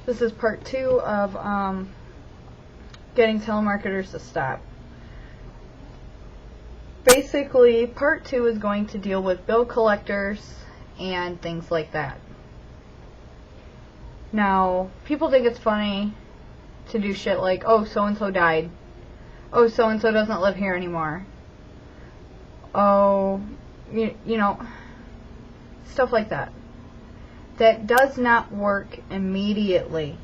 This is part 2 of getting telemarketers to stop. Basically, part 2 is going to deal with bill collectors and things like that. Now, people think it's funny to do shit like, oh, so-and-so died. Oh, so-and-so doesn't live here anymore. Oh, you know, stuff like that. That does not work immediately.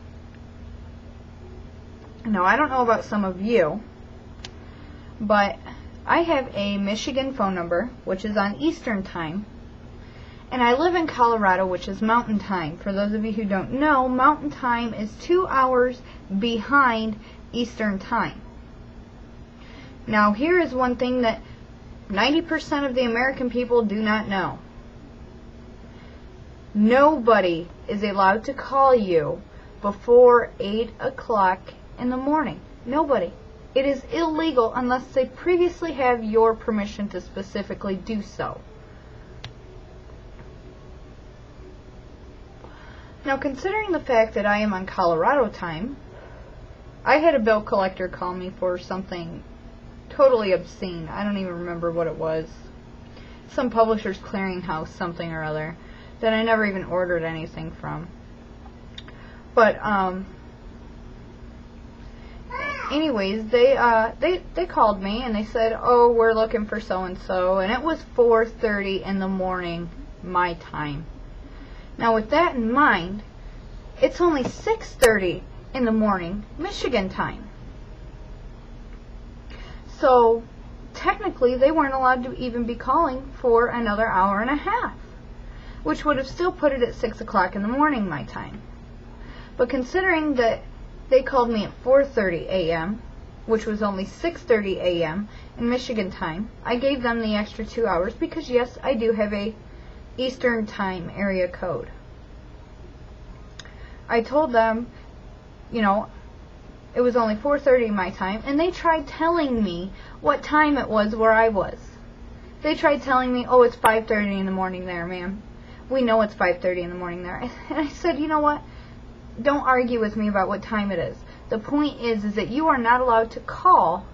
Now, I don't know about some of you, but I have a Michigan phone number, which is on Eastern Time, and I live in Colorado, which is Mountain Time. For those of you who don't know, Mountain Time is 2 hours behind Eastern Time. Now, here is one thing that 90% of the American people do not know. Nobody is allowed to call you before 8 o'clock in the morning. Nobody. It is illegal unless they previously have your permission to specifically do so. Now, considering the fact that I am on Colorado time, I had a bill collector call me for something totally obscene. I don't even remember what it was. Some publisher's clearinghouse, something or other, that I never even ordered anything from. But anyways, they called me and they said, oh, we're looking for so and so, and it was 4:30 in the morning my time. Now, with that in mind, it's only 6:30 in the morning Michigan time. So technically they weren't allowed to even be calling for another hour and a half, which would have still put it at 6 o'clock in the morning my time. But considering that they called me at 4:30 a.m., which was only 6:30 a.m. in Michigan time, I gave them the extra 2 hours because, yes, I do have a Eastern Time area code. I told them, you know, it was only 4:30 my time, and they tried telling me what time it was where I was. They tried telling me, oh, it's 5:30 in the morning there, ma'am. We know it's 5:30 in the morning there. And I said, you know what? Don't argue with me about what time it is. The point is that you are not allowed to call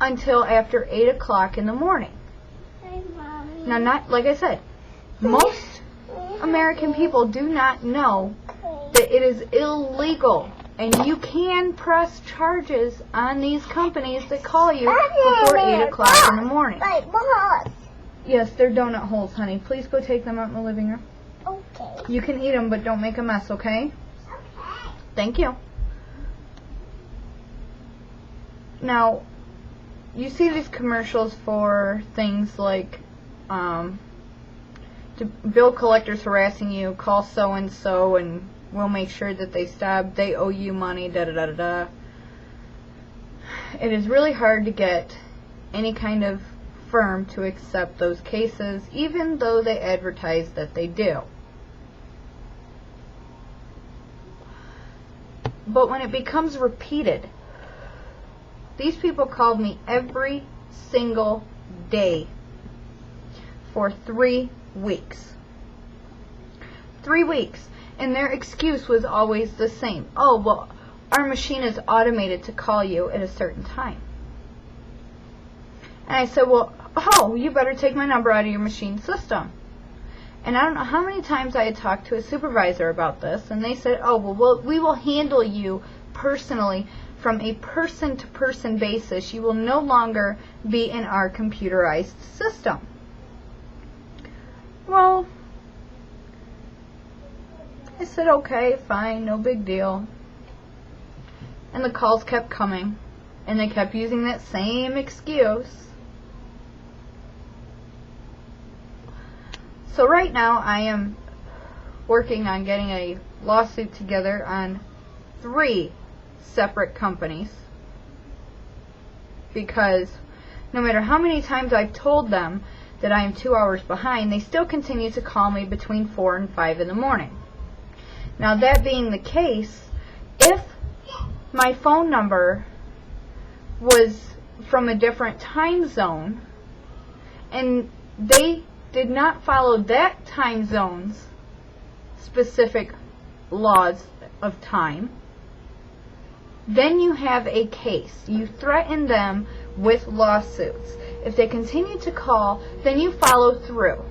until after 8 o'clock in the morning. Hey, Mommy. Now, not like I said, most American people do not know that it is illegal, and you can press charges on these companies that call you before 8 o'clock in the morning. Yes, they're donut holes, honey. Please go take them out in the living room. Okay. You can eat them, but don't make a mess, okay? Okay. Thank you. Now, you see these commercials for things like bill collectors harassing you, call so-and-so, and we'll make sure that they stop, they owe you money, da-da-da-da-da. It is really hard to get any kind of firm to accept those cases, even though they advertise that they do. But when it becomes repeated, these people called me every single day for 3 weeks. 3 weeks. And their excuse was always the same. Oh, well, our machine is automated to call you at a certain time. And I said, well, oh, you better take my number out of your machine system. And I don't know how many times I had talked to a supervisor about this, and they said, oh, well, we will handle you personally from a person-to-person basis. You will no longer be in our computerized system. Well, I said, okay, fine, no big deal. And the calls kept coming, and they kept using that same excuse. So right now I am working on getting a lawsuit together on 3 separate companies, because no matter how many times I've told them that I am 2 hours behind, they still continue to call me between 4 and 5 in the morning. Now, that being the case, if my phone number was from a different time zone and they did not follow that time zone's specific laws of time. Then you have a case. You threaten them with lawsuits. If they continue to call, then you follow through.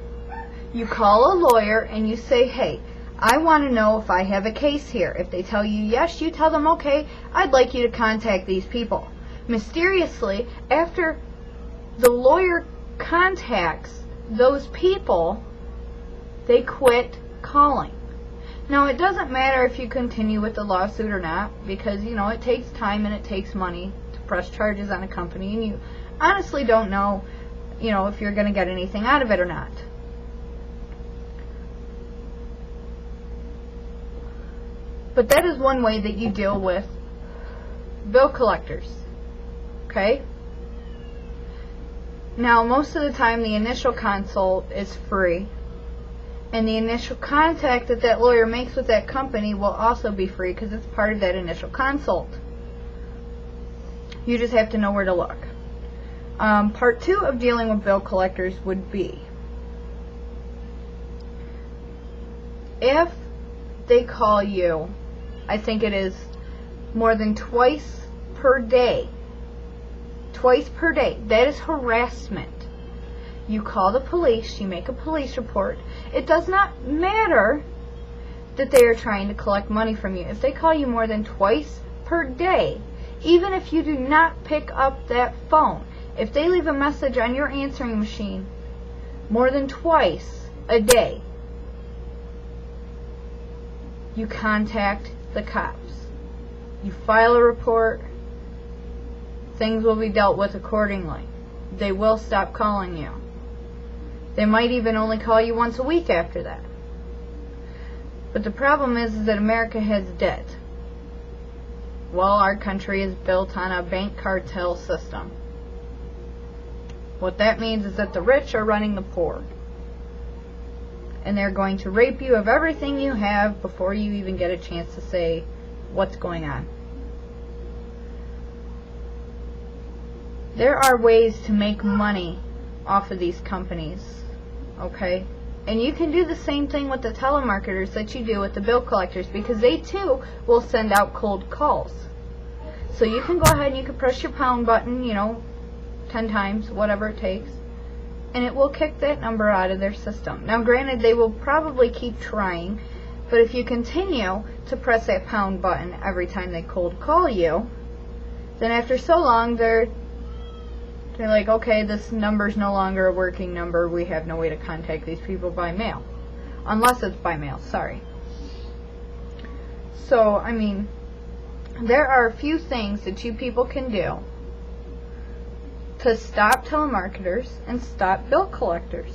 You call a lawyer and you say, hey, I want to know if I have a case here. If they tell you yes, you tell them, okay, I'd like you to contact these people. Mysteriously, after the lawyer contacts those people, they quit calling. Now, it doesn't matter if you continue with the lawsuit or not, because, you know, it takes time and it takes money to press charges on a company, and you honestly don't know, you know, if you're going to get anything out of it or not. But that is one way that you deal with bill collectors. Okay? Now, most of the time, the initial consult is free. And the initial contact that that lawyer makes with that company will also be free because it's part of that initial consult. You just have to know where to look. Part 2 of dealing with bill collectors would be if they call you, I think it is more than twice per day. Twice per day. That is harassment. You call the police, you make a police report. It does not matter that they are trying to collect money from you. If they call you more than twice per day, even if you do not pick up that phone, if they leave a message on your answering machine more than twice a day, you contact the cops. You file a report. Things will be dealt with accordingly. They will stop calling you. They might even only call you once a week after that. But the problem is that America has debt. Well, our country is built on a bank cartel system. What that means is that the rich are running the poor. And they're going to rape you of everything you have before you even get a chance to say what's going on. There are ways to make money off of these companies, okay? And you can do the same thing with the telemarketers that you do with the bill collectors, because they too will send out cold calls. So you can go ahead and you can press your pound button, 10 times, whatever it takes, and it will kick that number out of their system. Now granted, they will probably keep trying, but if you continue to press that pound button every time they cold call you, then after so long they're like, okay, this number's no longer a working number. We have no way to contact these people by mail. Unless it's by mail, sorry. So, I mean, there are a few things that you people can do to stop telemarketers and stop bill collectors.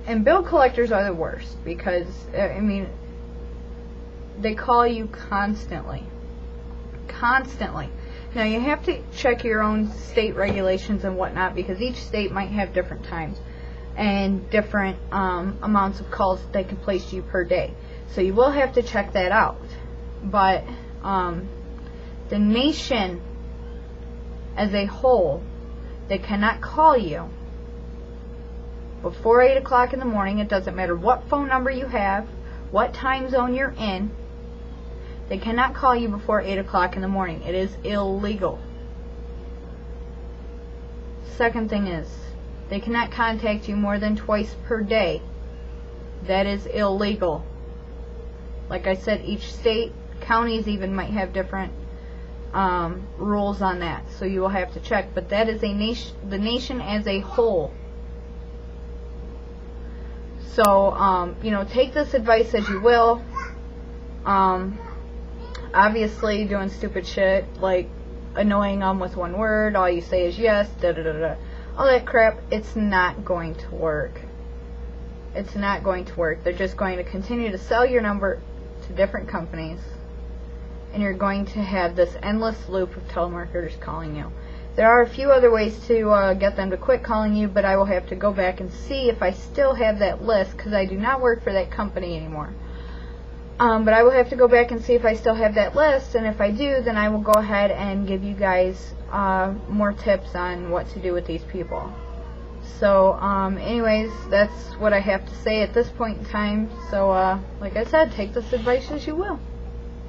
And bill collectors are the worst because, I mean, they call you constantly. Constantly. Now, you have to check your own state regulations and whatnot, because each state might have different times and different amounts of calls that they can place to you per day. So you will have to check that out. But the nation as a whole, they cannot call you before 8 o'clock in the morning. It doesn't matter what phone number you have, what time zone you're in. They cannot call you before 8 o'clock in the morning. It is illegal. Second thing is, they cannot contact you more than twice per day. That is illegal. Like I said, each state, counties even might have different rules on that. So you will have to check. But that is the nation as a whole. So, take this advice as you will. Obviously, doing stupid shit, like annoying them with one word, all you say is yes, da-da-da-da, all that crap, it's not going to work. It's not going to work. They're just going to continue to sell your number to different companies, and you're going to have this endless loop of telemarketers calling you. There are a few other ways to get them to quit calling you, but I will have to go back and see if I still have that list, because I do not work for that company anymore. But I will have to go back and see if I still have that list, and if I do, then I will go ahead and give you guys more tips on what to do with these people. So, anyways, that's what I have to say at this point in time. So, like I said, take this advice as you will.